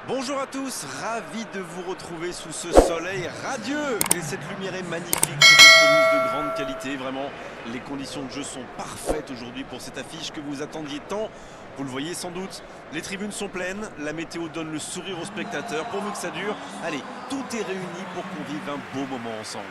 Bonjour à tous, ravi de vous retrouver sous ce soleil radieux. Et cette lumière est magnifique, cette pelouse de grande qualité. Vraiment, les conditions de jeu sont parfaites aujourd'hui pour cette affiche que vous attendiez tant. Vous le voyez sans doute, les tribunes sont pleines, la météo donne le sourire aux spectateurs. Pourvu que ça dure, allez, tout est réuni pour qu'on vive un beau moment ensemble.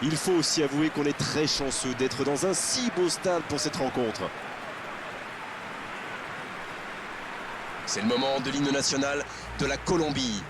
Il faut aussi avouer qu'on est très chanceux d'être dans un si beau stade pour cette rencontre. C'est le moment de l'hymne national de la Colombie.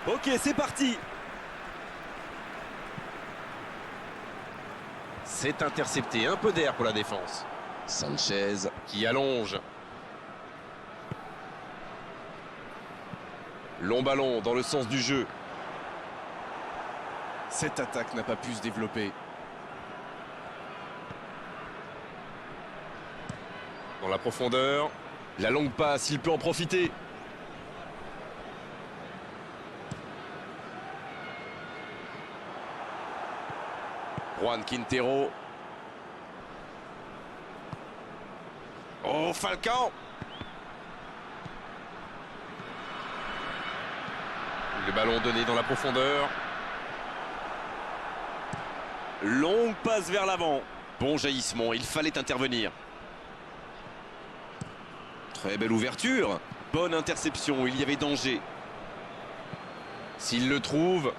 Ok, c'est parti. C'est intercepté, un peu d'air pour la défense. Sanchez qui allonge. Long ballon dans le sens du jeu. Cette attaque n'a pas pu se développer. Dans la profondeur. La longue passe, il peut en profiter. Juan Quintero. Oh, Falcao. Le ballon donné dans la profondeur. Longue passe vers l'avant. Bon jaillissement, il fallait intervenir. Très belle ouverture. Bonne interception, il y avait danger. S'il le trouve,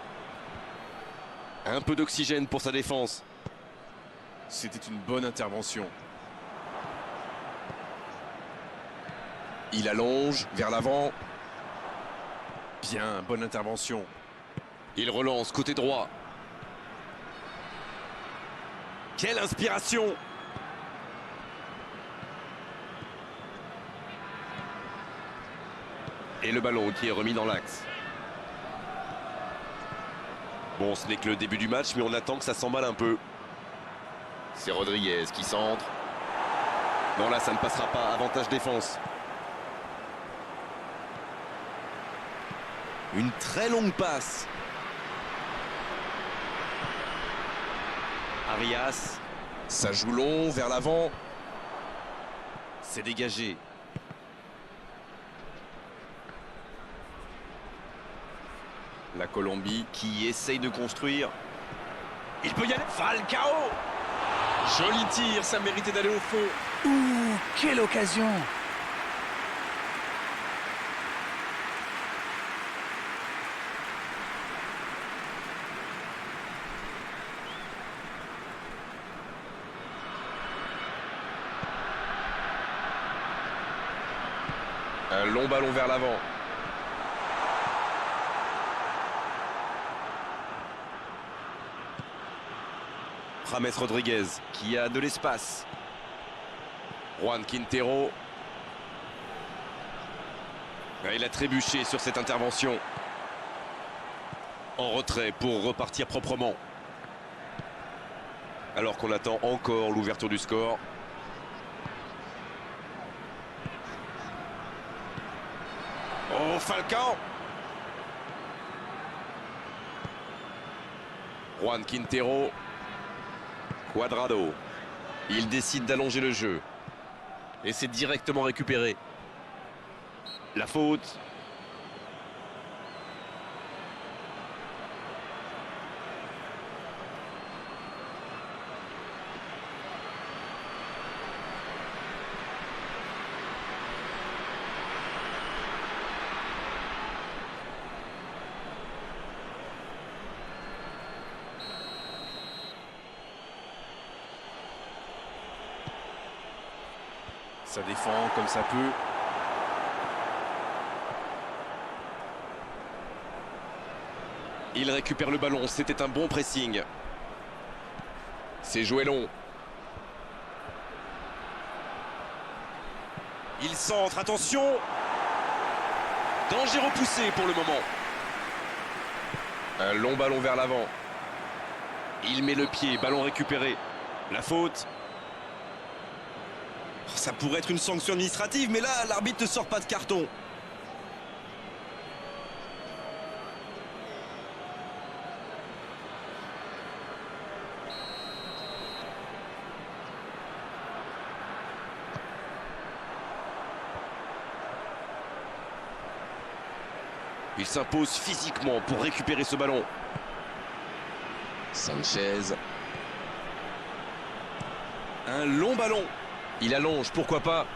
un peu d'oxygène pour sa défense. C'était une bonne intervention. Il allonge vers l'avant. Bien, bonne intervention. Il relance côté droit. Quelle inspiration! Et le ballon qui est remis dans l'axe. Bon, ce n'est que le début du match, mais on attend que ça s'emballe un peu. C'est Rodriguez qui centre. Non, là, ça ne passera pas. Avantage défense. Une très longue passe. Arias. Ça joue long vers l'avant. C'est dégagé. La Colombie qui essaye de construire. Il peut y aller. Falcao. Joli tir, ça méritait d'aller au fond. Ouh, quelle occasion! Un long ballon vers l'avant. James Rodriguez qui a de l'espace. Juan Quintero. Il a trébuché sur cette intervention. En retrait pour repartir proprement. Alors qu'on attend encore l'ouverture du score. Oh, Falcao. Juan Quintero. Cuadrado. Il décide d'allonger le jeu. Et c'est directement récupéré. La faute. Ça défend comme ça peut. « Il récupère le ballon, c'était un bon pressing. C'est joué long. Il centre, attention. Danger repoussé pour le moment. Un long ballon vers l'avant. Il met le pied, ballon récupéré. La faute. Ça pourrait être une sanction administrative, mais là, l'arbitre ne sort pas de carton. Il s'impose physiquement pour récupérer ce ballon. Sanchez. Un long ballon. Il allonge, pourquoi pas.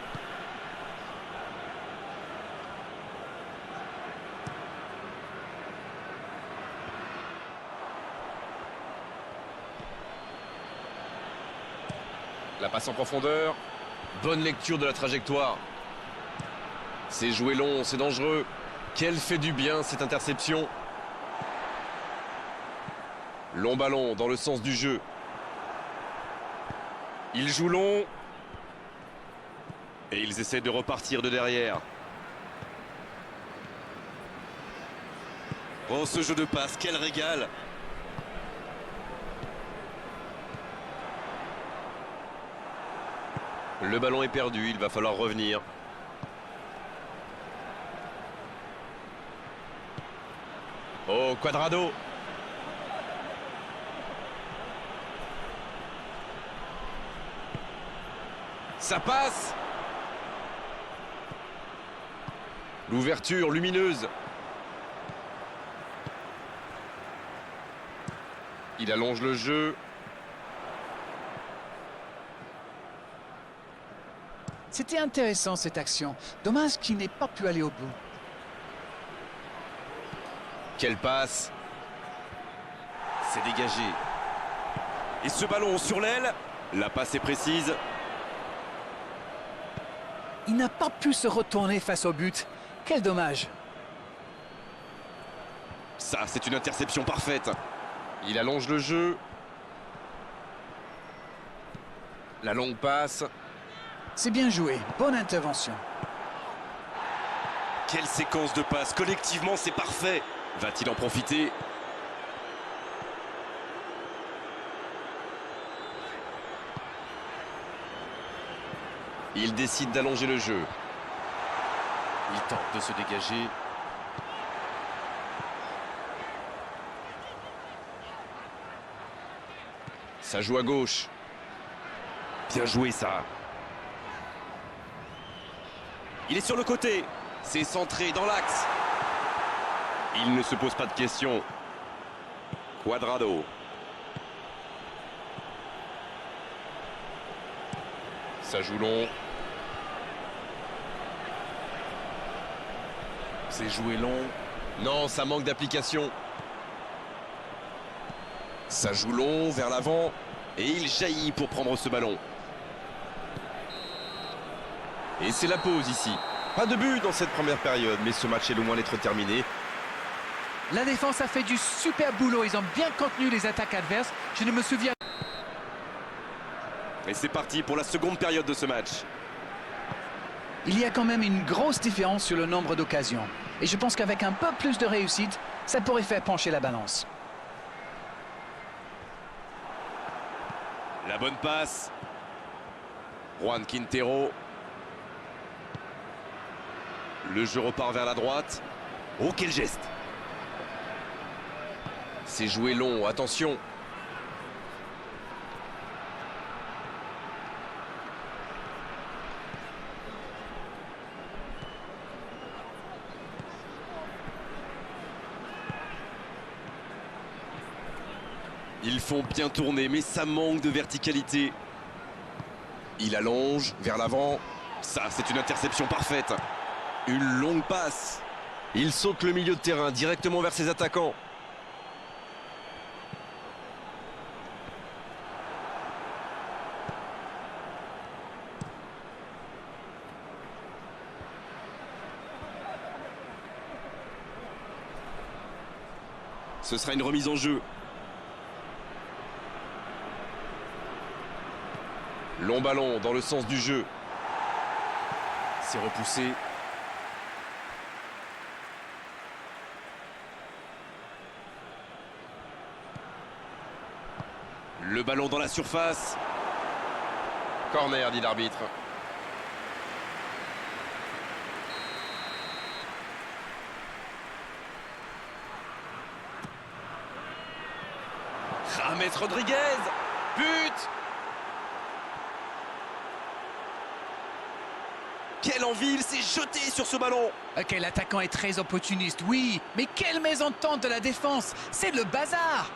La passe en profondeur. Bonne lecture de la trajectoire. C'est joué long, c'est dangereux. Quel fait du bien cette interception. Long ballon dans le sens du jeu. Il joue long. Et ils essaient de repartir de derrière. Oh, ce jeu de passe, quel régal! Le ballon est perdu, il va falloir revenir. Oh, Cuadrado. Ça passe. L'ouverture lumineuse. Il allonge le jeu. C'était intéressant cette action. Dommage qu'il n'ait pas pu aller au bout. Quelle passe. C'est dégagé. Et ce ballon sur l'aile. La passe est précise. Il n'a pas pu se retourner face au but. Quel dommage. Ça, c'est une interception parfaite. Il allonge le jeu. La longue passe. C'est bien joué. Bonne intervention. Quelle séquence de passes. Collectivement, c'est parfait. Va-t-il en profiter? Il décide d'allonger le jeu. Il tente de se dégager. Ça joue à gauche. Bien joué ça. Il est sur le côté. C'est centré dans l'axe. Il ne se pose pas de questions. Cuadrado. Ça joue long. C'est joué long. Non, ça manque d'application. Ça joue long vers l'avant. Et il jaillit pour prendre ce ballon. Et c'est la pause ici. Pas de but dans cette première période, mais ce match est loin d'être terminé. La défense a fait du super boulot. Ils ont bien contenu les attaques adverses. Je ne me souviens... Et c'est parti pour la seconde période de ce match. Il y a quand même une grosse différence sur le nombre d'occasions. Et je pense qu'avec un peu plus de réussite, ça pourrait faire pencher la balance. La bonne passe. Juan Quintero. Le jeu repart vers la droite. Oh, quel geste! C'est joué long, attention. Ils font bien tourner, mais ça manque de verticalité. Il allonge vers l'avant. Ça, c'est une interception parfaite. Une longue passe. Il saute le milieu de terrain directement vers ses attaquants. Ce sera une remise en jeu. Long ballon dans le sens du jeu. C'est repoussé. Le ballon dans la surface. Corner, dit l'arbitre. James Rodriguez. But! Quelle envie, il s'est jeté sur ce ballon. Ok, l'attaquant est très opportuniste, oui. Mais quelle mésentente de la défense. C'est le bazar.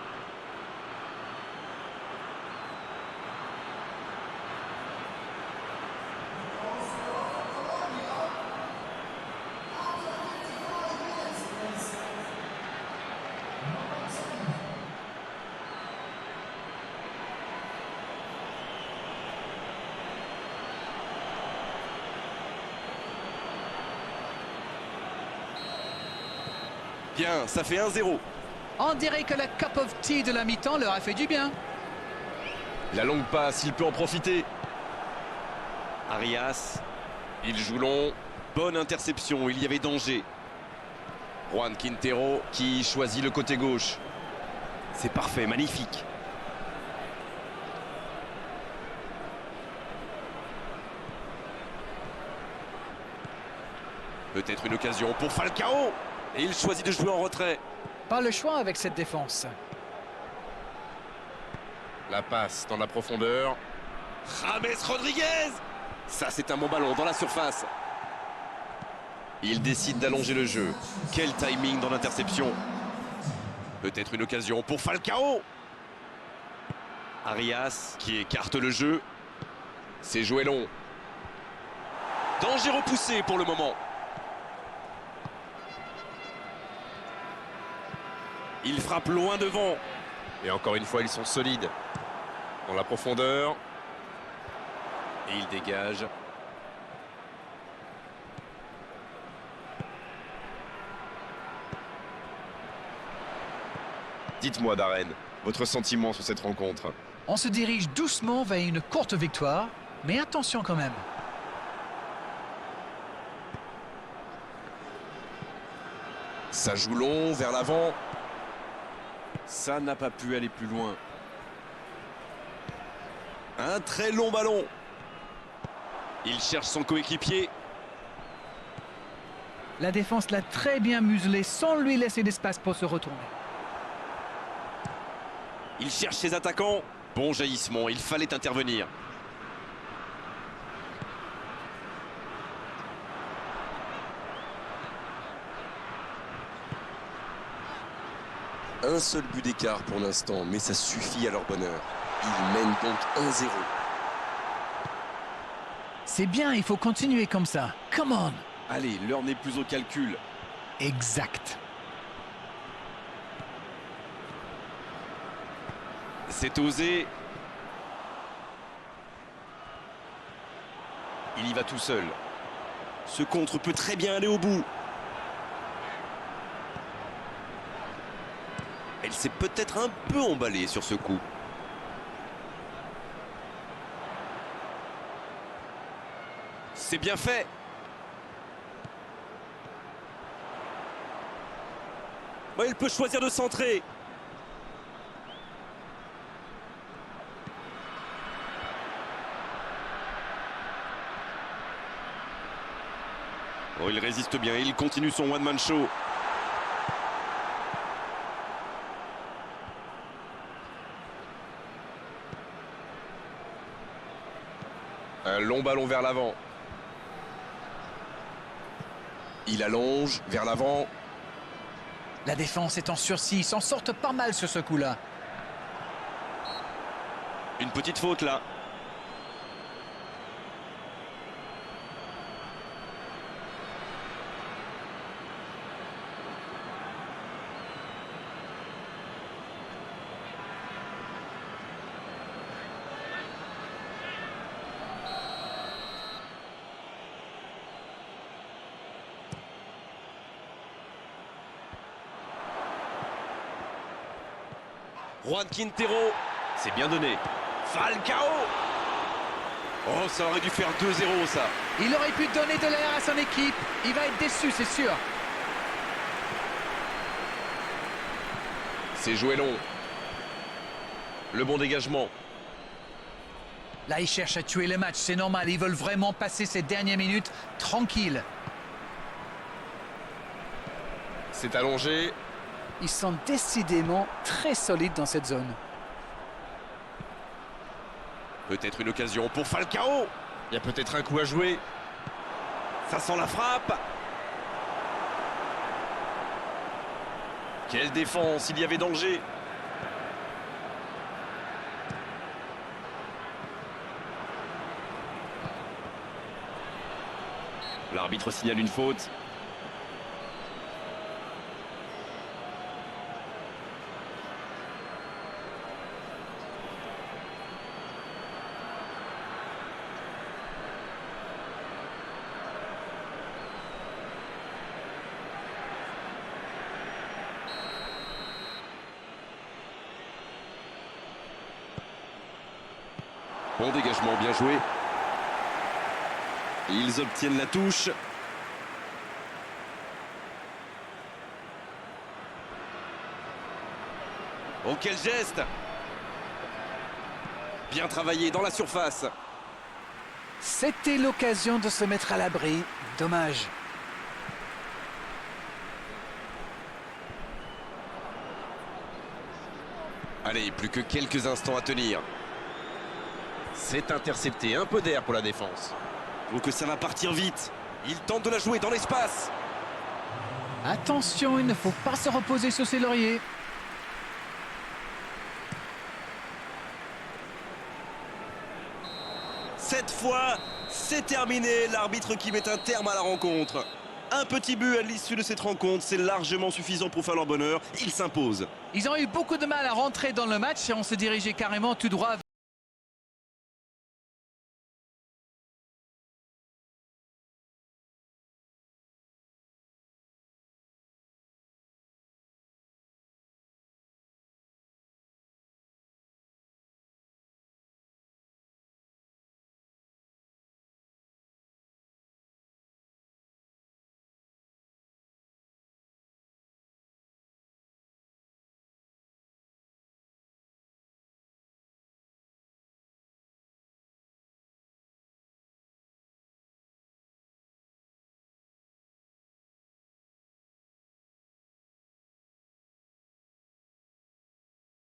Bien, ça fait 1-0. On dirait que la cup of tea de la mi-temps leur a fait du bien. La longue passe, il peut en profiter. Arias. Il joue long. Bonne interception, il y avait danger. Juan Quintero qui choisit le côté gauche. C'est parfait, magnifique. Peut-être une occasion pour Falcao. Et il choisit de jouer en retrait. Pas le choix avec cette défense. La passe dans la profondeur. James Rodriguez. Ça, c'est un bon ballon dans la surface. Il décide d'allonger le jeu. Quel timing dans l'interception. Peut-être une occasion pour Falcao. Arias. Qui écarte le jeu. C'est joué long. Danger repoussé pour le moment. Il frappe loin devant. Et encore une fois, ils sont solides. Dans la profondeur. Et il dégage. Dites-moi, Darren, votre sentiment sur cette rencontre. On se dirige doucement vers une courte victoire, mais attention quand même. Ça joue long, vers l'avant. Ça n'a pas pu aller plus loin. Un très long ballon. Il cherche son coéquipier. La défense l'a très bien muselé sans lui laisser d'espace pour se retourner. Il cherche ses attaquants. Bon jaillissement, il fallait intervenir. Un seul but d'écart pour l'instant, mais ça suffit à leur bonheur. Ils mènent donc 1-0. C'est bien, il faut continuer comme ça. Come on. Allez, l'heure n'est plus au calcul. Exact. C'est osé. Il y va tout seul. Ce contre peut très bien aller au bout. Elle s'est peut-être un peu emballée sur ce coup. C'est bien fait. Bon, il peut choisir de centrer. Oh, il résiste bien, il continue son one-man show. Un long ballon vers l'avant. Il allonge vers l'avant. La défense est en sursis, ils s'en sortent pas mal sur ce coup-là. Une petite faute là. Juan Quintero. C'est bien donné. Falcao. Oh, ça aurait dû faire 2-0 ça. Il aurait pu donner de l'air à son équipe. Il va être déçu, c'est sûr. C'est joué long. Le bon dégagement. Là, ils cherchent à tuer le match, c'est normal. Ils veulent vraiment passer ces dernières minutes tranquilles. C'est allongé. Ils sont décidément très solides dans cette zone. Peut-être une occasion pour Falcao. Il y a peut-être un coup à jouer. Ça sent la frappe. Quelle défense, il y avait danger. L'arbitre signale une faute. Bon dégagement, bien joué. Ils obtiennent la touche. Oh, quel geste! Bien travaillé dans la surface. C'était l'occasion de se mettre à l'abri. Dommage. Allez, plus que quelques instants à tenir. C'est intercepté, un peu d'air pour la défense. Oh, que ça va partir vite. Il tente de la jouer dans l'espace. Attention, il ne faut pas se reposer sur ses lauriers. Cette fois, c'est terminé. L'arbitre qui met un terme à la rencontre. Un petit but à l'issue de cette rencontre, c'est largement suffisant pour faire leur bonheur. Ils s'imposent. Ils ont eu beaucoup de mal à rentrer dans le match et on se dirigeait carrément tout droit